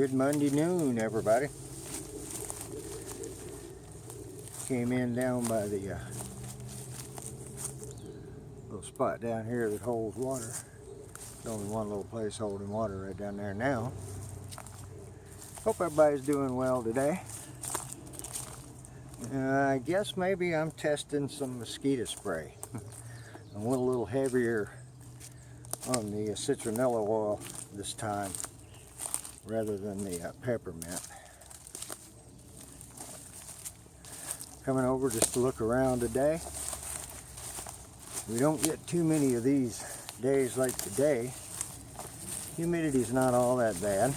Good Monday noon, everybody. Came in down by the little spot down here that holds water. There's only one little place holding water right down there now. Hope everybody's doing well today. I guess maybe I'm testing some mosquito spray. I went a little heavier on the citronella oil this time rather than the peppermint. Coming over just to look around today. We don't get too many of these days like today. Humidity's not all that bad.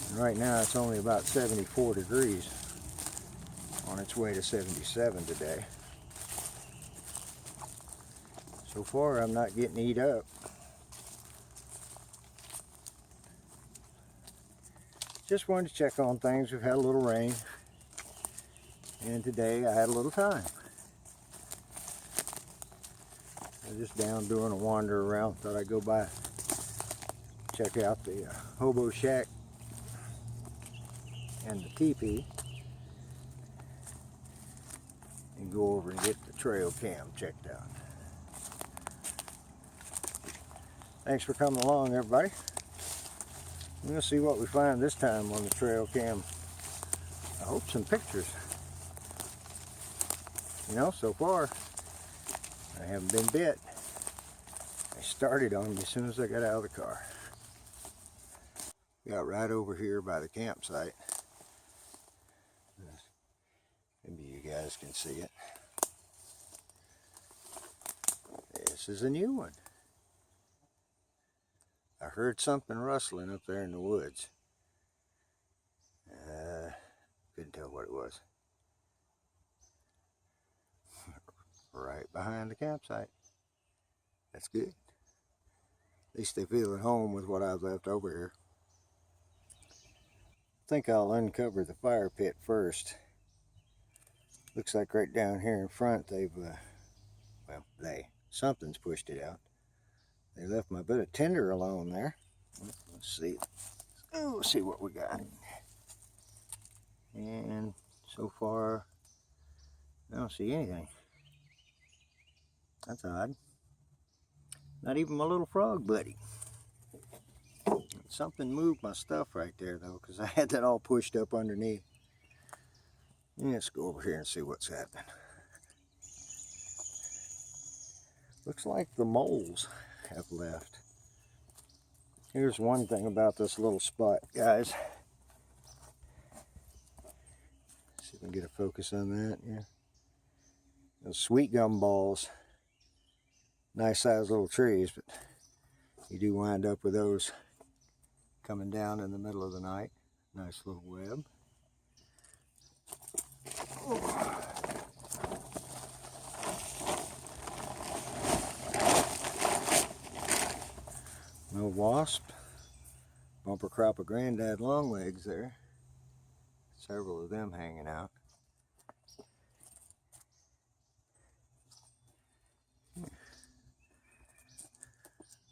And right now it's only about 74 degrees. On its way to 77 today. So far I'm not getting eat up. Just wanted to check on things. We've had a little rain. And today I had a little time. I was just down doing a wander around. Thought I'd go by, check out the hobo shack and the teepee. And go over and get the trail cam checked out. Thanks for coming along, everybody. We'll see what we find this time on the trail cam. I hope some pictures. You know, so far I haven't been bit. They started on me as soon as I got out of the car. Got right over here by the campsite. Maybe you guys can see it. This is a new one. I heard something rustling up there in the woods. Couldn't tell what it was. Right behind the campsite. That's good. At least they feel at home with what I've left over here. I think I'll uncover the fire pit first. Looks like right down here in front they've, something's pushed it out. They left my bit of tinder alone there. Let's see. Oh, let's see what we got. And so far, I don't see anything. That's odd. Not even my little frog buddy. Something moved my stuff right there though, because I had that all pushed up underneath. Let's go over here and see what's happening. Looks like the moles have left. Here's one thing about this little spot, guys. See if we can get a focus on that. Yeah. Those sweet gum balls. Nice sized little trees, but you do wind up with those coming down in the middle of the night. Nice little web. No wasp. Bumper crop of granddad longlegs there. Several of them hanging out.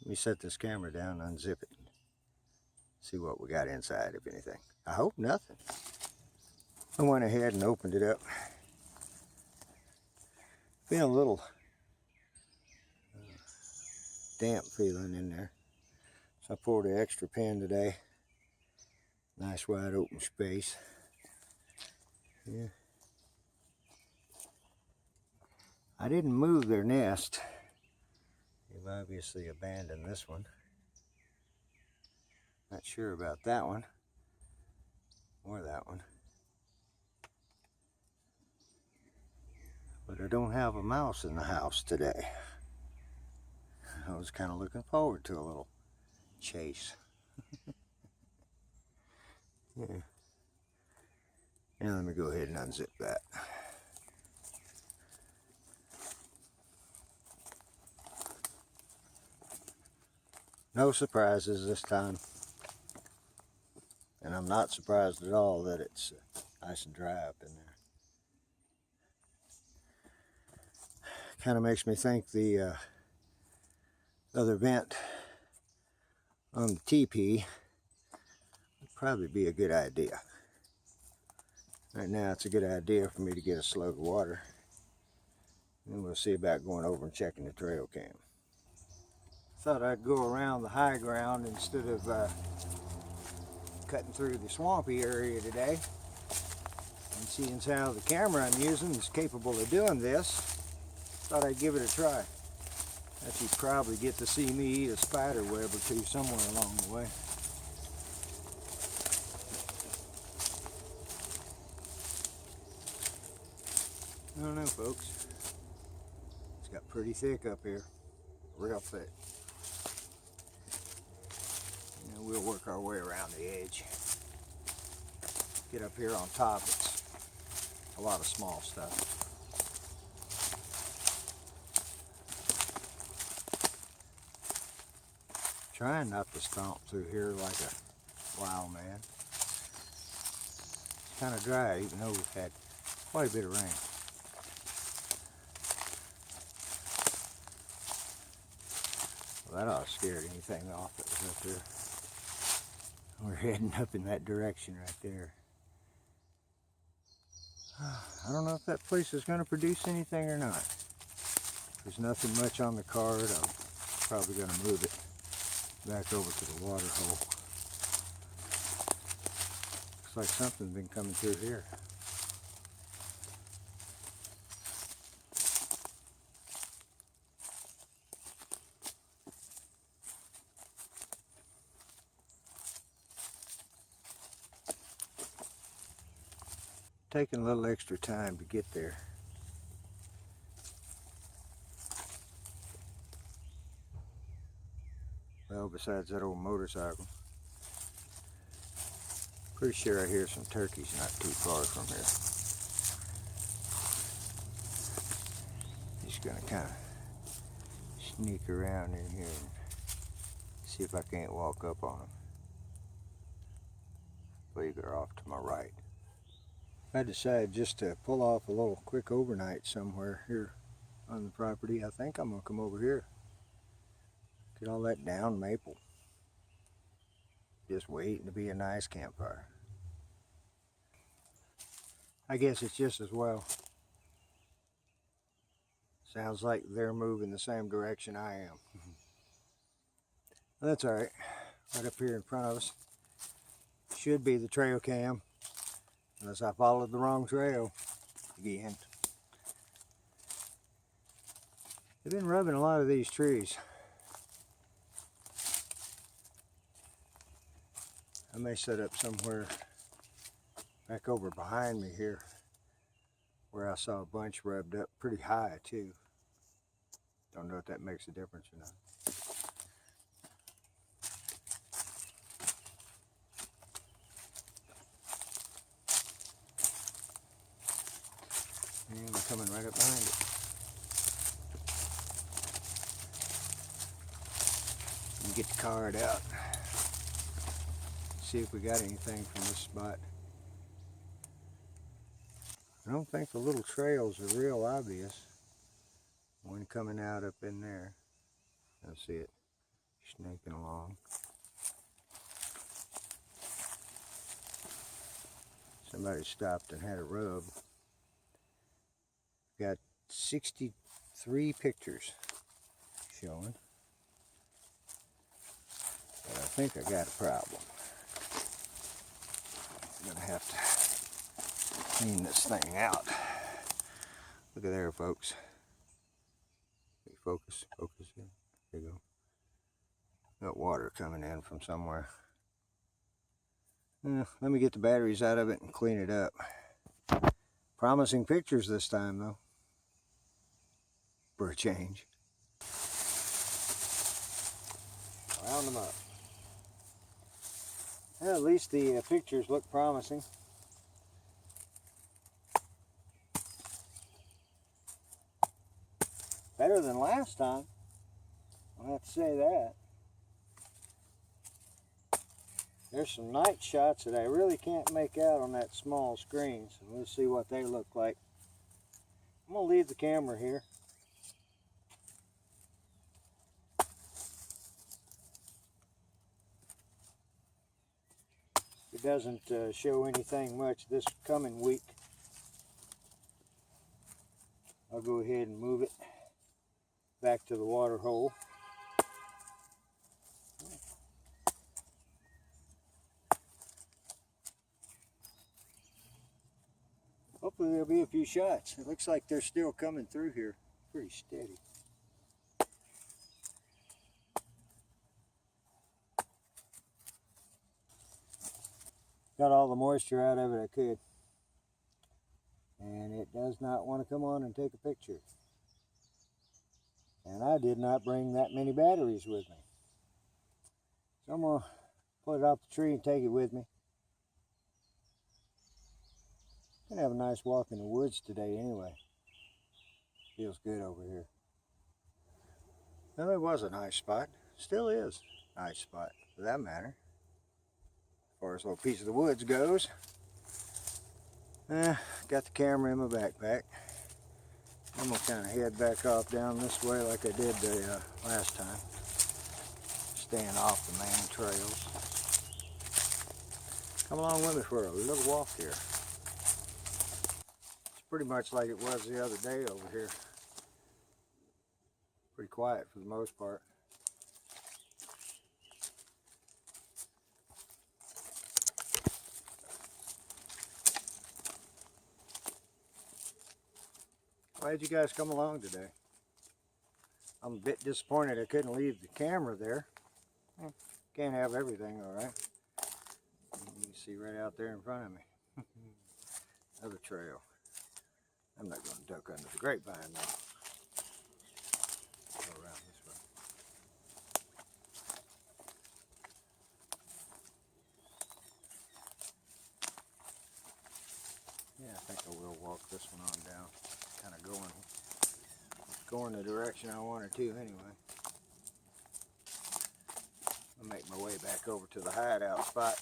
Let me set this camera down, unzip it. See what we got inside, if anything. I hope nothing. I went ahead and opened it up. Been a little damp feeling in there. So I poured an extra pen today. Nice wide open space. Yeah. I didn't move their nest. They've obviously abandoned this one. Not sure about that one. Or that one. But I don't have a mouse in the house today. I was kind of looking forward to a little chase. Yeah. And let me go ahead and unzip that. No surprises this time. And I'm not surprised at all that it's nice and dry up in there. Kind of makes me think the other vent on the teepee probably be a good idea. Right now it's a good idea for me to get a slug of water. Then we'll see about going over and checking the trail cam. Thought I'd go around the high ground instead of cutting through the swampy area today. And seeing as how the camera I'm using is capable of doing this, thought I'd give it a try. That you'd probably get to see me eat a spider web or two somewhere along the way. I don't know, folks. It's got pretty thick up here. Real thick. And we'll work our way around the edge. Get up here on top, it's a lot of small stuff. Trying not to stomp through here like a wild man. It's kind of dry, even though we've had quite a bit of rain. Well, that ought to scare anything off that was up there. We're heading up in that direction right there. I don't know if that place is going to produce anything or not. There's nothing much on the card. I'm probably going to move it back over to the water hole. Looks like something's been coming through here. Taking a little extra time to get there. Well, besides that old motorcycle. Pretty sure I hear some turkeys not too far from here. Just gonna kind of sneak around in here and see if I can't walk up on them. Believe they're off to my right. I decided just to pull off a little quick overnight somewhere here on the property. I think I'm gonna come over here. Get all that down maple. Just waiting to be a nice campfire. I guess it's just as well. Sounds like they're moving the same direction I am. That's alright. Right up here in front of us should be the trail cam. Unless I followed the wrong trail again. They've been rubbing a lot of these trees. I may set up somewhere back over behind me here where I saw a bunch rubbed up pretty high too. Don't know if that makes a difference or not. And we're coming right up behind it. And get the card out. See if we got anything from this spot. I don't think the little trails are real obvious. One coming out up in there. I see it snaking along. Somebody stopped and had a rub. Got 63 pictures showing. But I think I got a problem. I'm gonna have to clean this thing out. Look at there, folks. Focus, focus in. There you go. Got water coming in from somewhere. Let me get the batteries out of it and clean it up. Promising pictures this time, though. For a change. Round them up. Well, at least the pictures look promising. Better than last time. I'll have to say that. There's some night shots that I really can't make out on that small screen, so we'll see what they look like. I'm going to leave the camera here. it doesn't show anything much this coming week, I'll go ahead and move it back to the water hole. Hopefully there'll be a few shots. It looks like they're still coming through here pretty steady. Got all the moisture out of it I could. And it does not want to come on and take a picture. And I did not bring that many batteries with me. So I'm going to put it off the tree and take it with me. Gonna have a nice walk in the woods today anyway. Feels good over here. Well, it was a nice spot. Still is a nice spot for that matter. As far as a little piece of the woods goes. Got the camera in my backpack. I'm gonna kind of head back off down this way like I did the last time. Staying off the main trails. Come along with me for a little walk here. Pretty much like it was the other day over here. Pretty quiet for the most part. Glad you guys come along today. I'm a bit disappointed I couldn't leave the camera there. Can't have everything, all right. You can see right out there in front of me. Another trail. I'm not going to duck under the grapevine though. Go around this way. Yeah, I think I will walk this one on down. Kind of going the direction I wanted to anyway. I'll make my way back over to the hideout spot.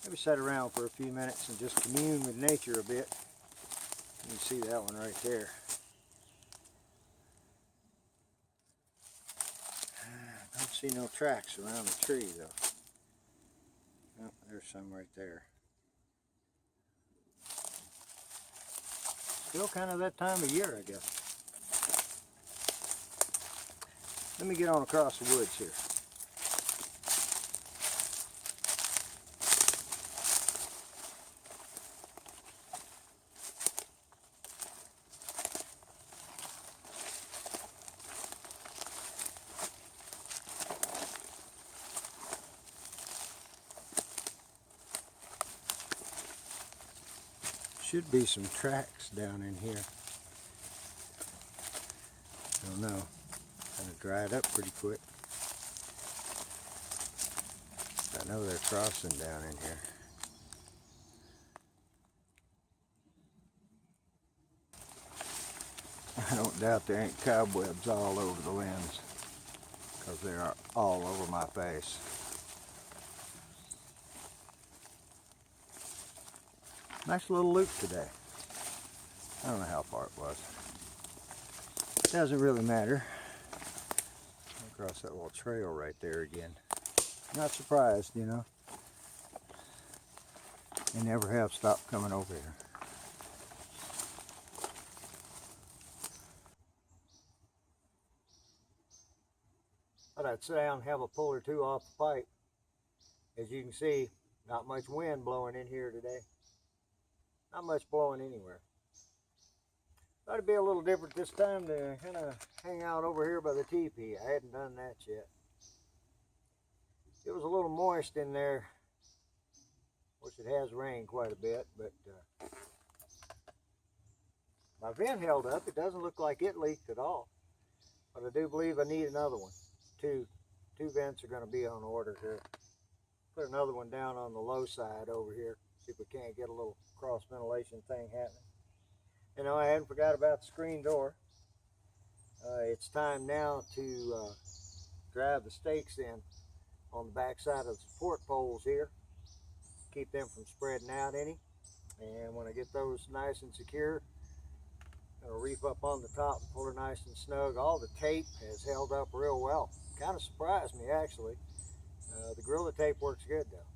Maybe sit around for a few minutes and just commune with nature a bit. You can see that one right there. I don't see no tracks around the tree though. Oh, there's some right there. Still kind of that time of year, I guess. Let me get on across the woods here. Should be some tracks down in here. Don't know. Kind of dried up pretty quick. I know they're crossing down in here. I don't doubt there ain't cobwebs all over the limbs, because they are all over my face. Nice little loop today. I don't know how far it was. Doesn't really matter. Across that little trail right there again. Not surprised, you know. They never have stopped coming over here. Thought I'd sit down and have a pull or two off the pipe. As you can see, not much wind blowing in here today. Not much blowing anywhere. Thought it'd be a little different this time to kind of hang out over here by the teepee. I hadn't done that yet. It was a little moist in there. Of course, it has rained quite a bit, but my vent held up. It doesn't look like it leaked at all. But I do believe I need another one. Two vents are going to be on order here. Put another one down on the low side over here. See if we can't get a little cross ventilation thing happening. You know, I hadn't forgot about the screen door. It's time now to drive the stakes in on the back side of the support poles here. Keep them from spreading out any. And when I get those nice and secure, I'm going to reef up on the top and pull her nice and snug. All the tape has held up real well. Kind of surprised me actually. The Gorilla tape works good though.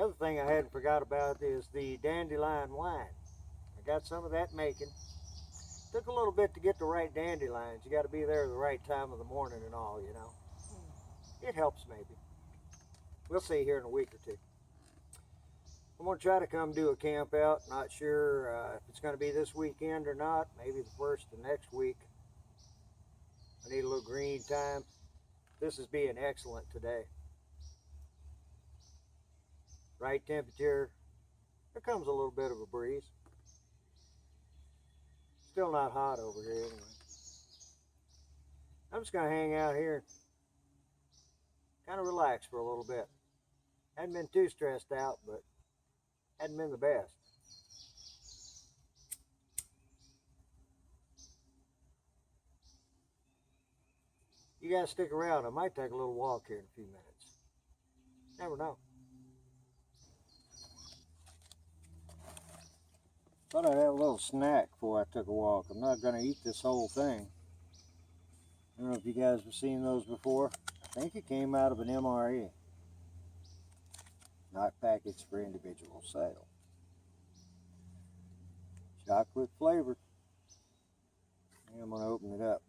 The other thing I hadn't forgot about is the dandelion wine. I got some of that making. Took a little bit to get the right dandelions. You got to be there at the right time of the morning and all, you know. It helps maybe. We'll see here in a week or two. I'm going to try to come do a camp out. Not sure if it's going to be this weekend or not. Maybe the first of next week. I need a little green time. This is being excellent today. Right temperature. There comes a little bit of a breeze. Still not hot over here anyway. I'm just going to hang out here and kind of relax for a little bit. Hadn't been too stressed out, but hadn't been the best. You guys stick around. I might take a little walk here in a few minutes. Never know. Thought I'd have a little snack before I took a walk. I'm not going to eat this whole thing. I don't know if you guys have seen those before. I think it came out of an MRE. Not packaged for individual sale. Chocolate flavored. I'm going to open it up.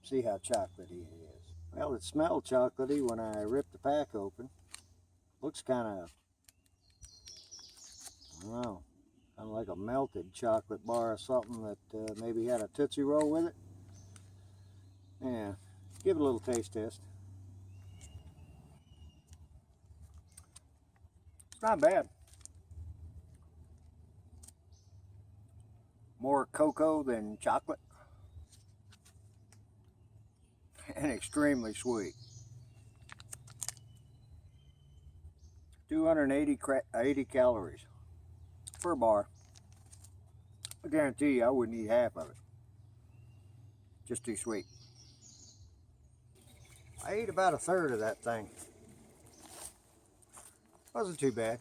See how chocolatey it is. Well, it smelled chocolatey when I ripped the pack open. Looks kind of, I don't know, kind of like a melted chocolate bar or something that maybe had a Tootsie Roll with it. Yeah, give it a little taste test. It's not bad. More cocoa than chocolate. And extremely sweet. 280 calories per bar. I guarantee you I wouldn't eat half of it. Just too sweet. I ate about a third of that thing. Wasn't too bad.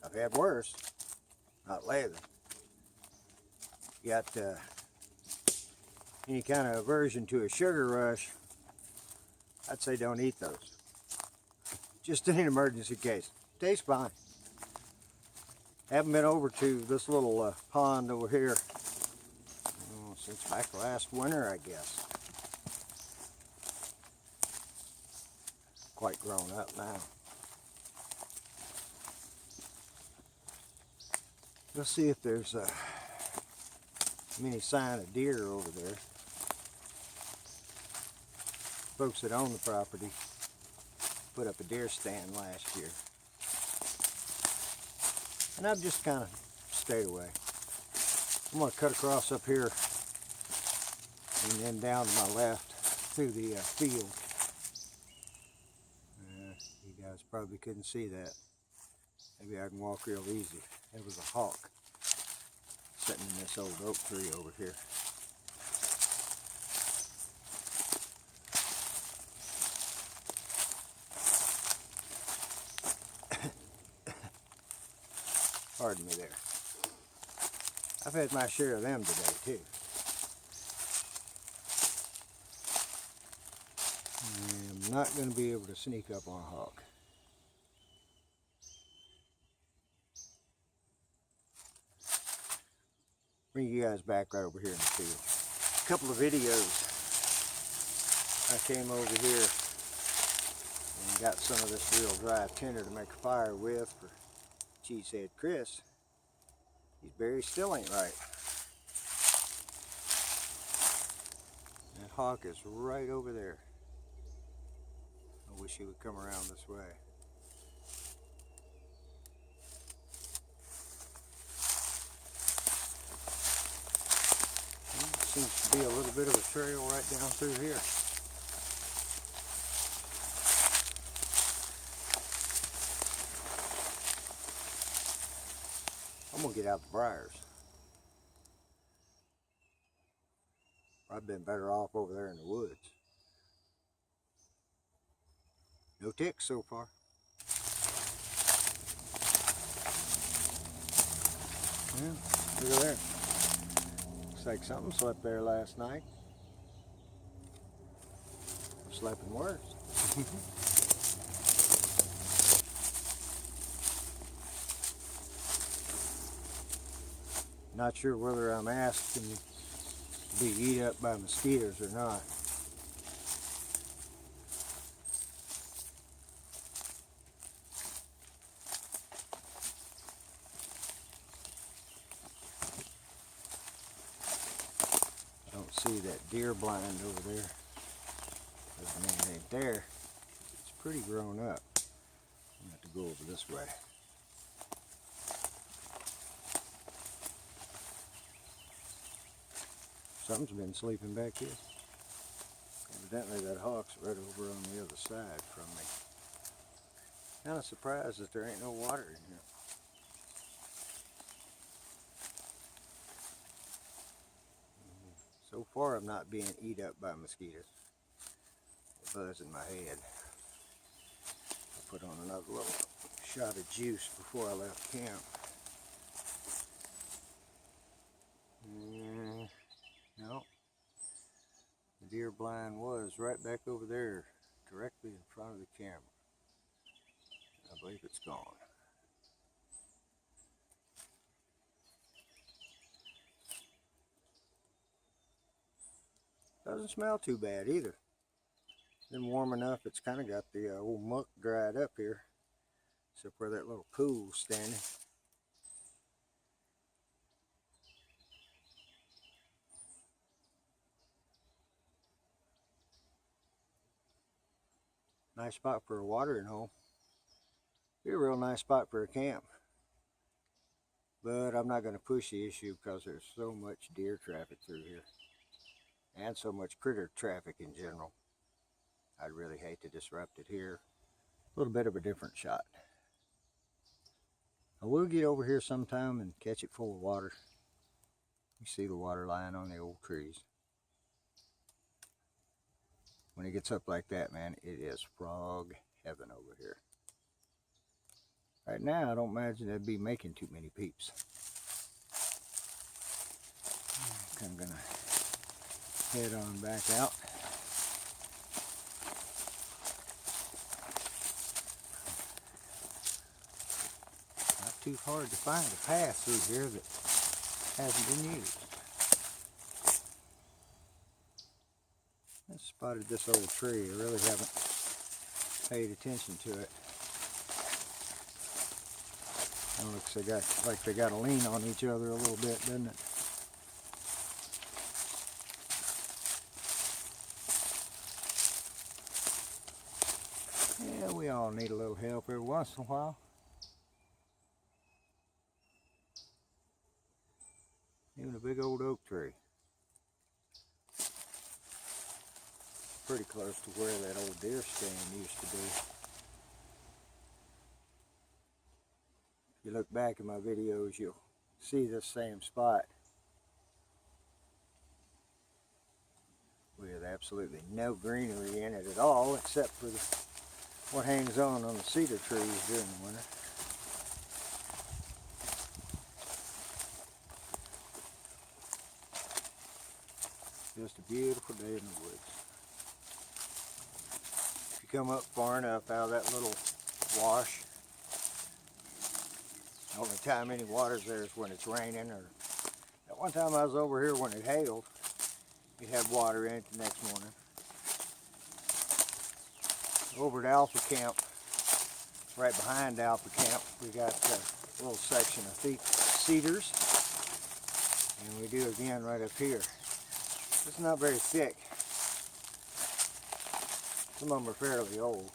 I've had worse. Not lately. You got any kind of aversion to a sugar rush, I'd say don't eat those. Just in an emergency case. Tastes fine. Haven't been over to this little pond over here since back last winter, I guess. Quite grown up now. Let's see if there's any sign of deer over there. Folks that own the property put up a deer stand last year. And I've just kind of stayed away. I'm going to cut across up here and then down to my left through the field. You guys probably couldn't see that. Maybe I can walk real easy. There was a hawk sitting in this old oak tree over here. Pardon me there. I've had my share of them today too. I'm not going to be able to sneak up on a hawk. Bring you guys back right over here in the field. A couple of videos. I came over here and got some of this real dry tinder to make a fire with for Cheesehead Chris. His berry still ain't right. That hawk is right over there. I wish he would come around this way. Seems to be a little bit of a trail right down through here. I'm gonna get out the briars. I've been better off over there in the woods. No ticks so far. Yeah, look at there. Looks like something slept there last night. I'm sleeping worse. Not sure whether I'm asking to be eat up by mosquitoes or not. I don't see that deer blind over there. Doesn't mean it ain't there. It's pretty grown up. I'm gonna have to go over this way. Something's been sleeping back here. Evidently that hawk's right over on the other side from me. Kind of surprised that there ain't no water in here. So far I'm not being eat up by mosquitoes. A buzz in my head. I put on another little shot of juice before I left camp. No. The deer blind was right back over there, directly in front of the camera. I believe it's gone. Doesn't smell too bad either. Been warm enough, it's kind of got the old muck dried up here, except where that little pool's standing. Nice spot for a watering hole. Be a real nice spot for a camp. But I'm not going to push the issue because there's so much deer traffic through here. And so much critter traffic in general. I'd really hate to disrupt it here. A little bit of a different shot. I will get over here sometime and catch it full of water. You see the water lying on the old trees. When it gets up like that, man, it is frog heaven over here. Right now, I don't imagine they'd be making too many peeps. I'm gonna head on back out. Not too hard to find a path through here that hasn't been used. I spotted this old tree. I really haven't paid attention to it. It looks like they got to lean on each other a little bit, doesn't it? Yeah, we all need a little help every once in a while. Even a big old oak tree. Pretty close to where that old deer stand used to be. If you look back in my videos, you'll see this same spot with absolutely no greenery in it at all, except for what hangs on the cedar trees during the winter. Just a beautiful day in the woods. If you come up far enough out of that little wash, the only time any water's there is when it's raining, or at one time I was over here when it hailed, it had water in it the next morning. Over at Alpha Camp, right behind Alpha Camp, we got a little section of cedars, and we do again right up here. It's not very thick. Some of them are fairly old.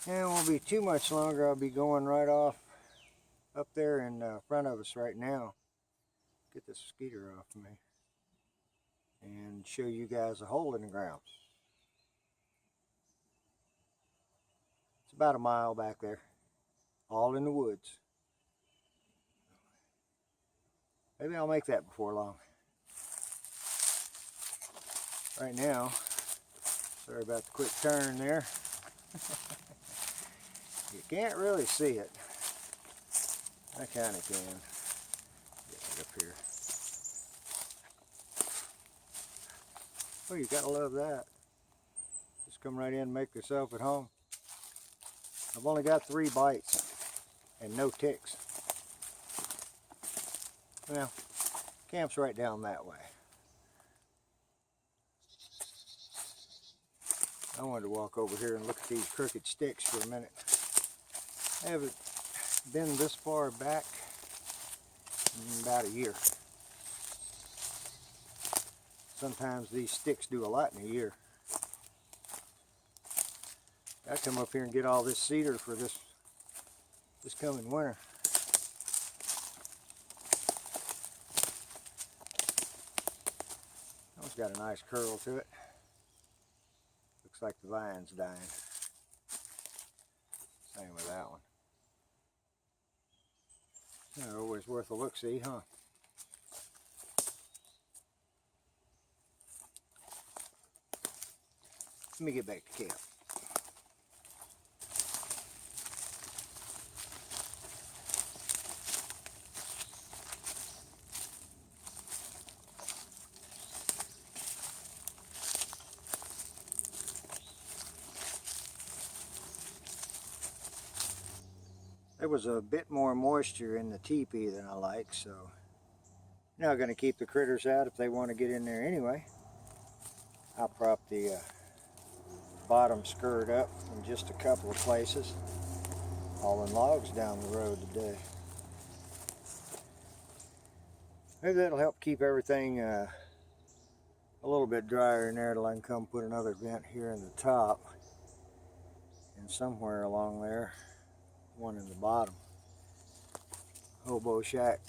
And it won't be too much longer. I'll be going right off up there in front of us right now. Get this mosquito off of me. And show you guys a hole in the ground. It's about a mile back there. All in the woods. Maybe I'll make that before long. Right now, sorry about the quick turn there. You can't really see it. I kind of can. Get it up here. Oh, you gotta love that. Just come right in and make yourself at home. I've only got 3 bites and no ticks. Well, camp's right down that way. I wanted to walk over here and look at these crooked sticks for a minute. I haven't been this far back in about a year. Sometimes these sticks do a lot in a year. I come up here and get all this cedar for this coming winter. That one's got a nice curl to it. Looks like the vine's dying. Same with that one. They're always worth a look-see, huh? Let me get back to camp. There was a bit more moisture in the teepee than I like, so I'm not going to keep the critters out if they want to get in there anyway. I'll prop the bottom skirt up in just a couple of places, hauling logs down the road today. Maybe that'll help keep everything a little bit drier in there till I can come put another vent here in the top, and somewhere along there one in the bottom. Hobo shack.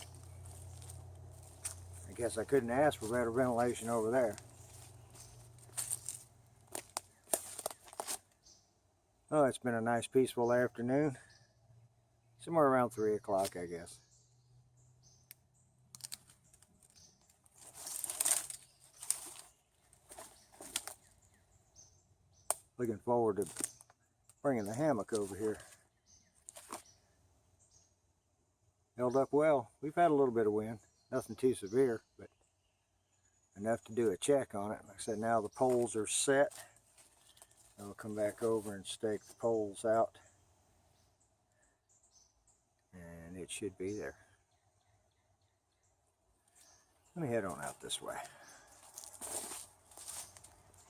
I guess I couldn't ask for better ventilation over there. Oh, it's been a nice peaceful afternoon. Somewhere around 3 o'clock, I guess. Looking forward to bringing the hammock over here. Held up well. We've had a little bit of wind. Nothing too severe, but enough to do a check on it. Like I said, now the poles are set. I'll come back over and stake the poles out. And it should be there. Let me head on out this way.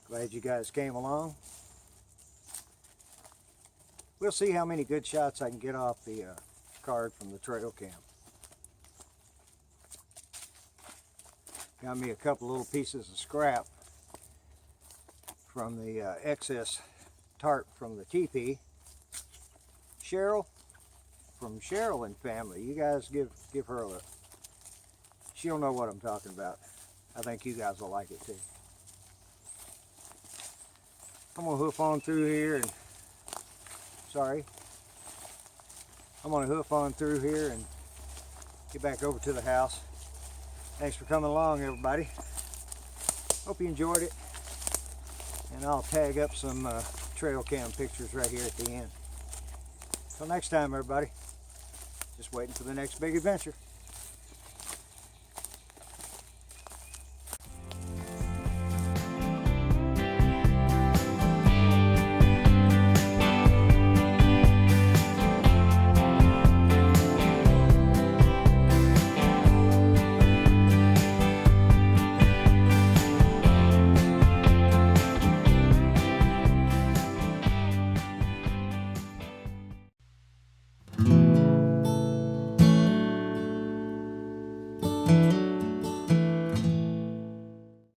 Glad you guys came along. We'll see how many good shots I can get off the card from the trail cam. Got me a couple little pieces of scrap from the excess tarp from the teepee. Cheryl, from Cheryl and family. You guys give her a look. She'll know what I'm talking about. I think you guys will like it too. I'm gonna hoof on through here and I'm gonna hoof on through here and get back over to the house. Thanks for coming along, everybody. Hope you enjoyed it. And I'll tag up some trail cam pictures right here at the end. Till next time, everybody. Just waiting for the next big adventure.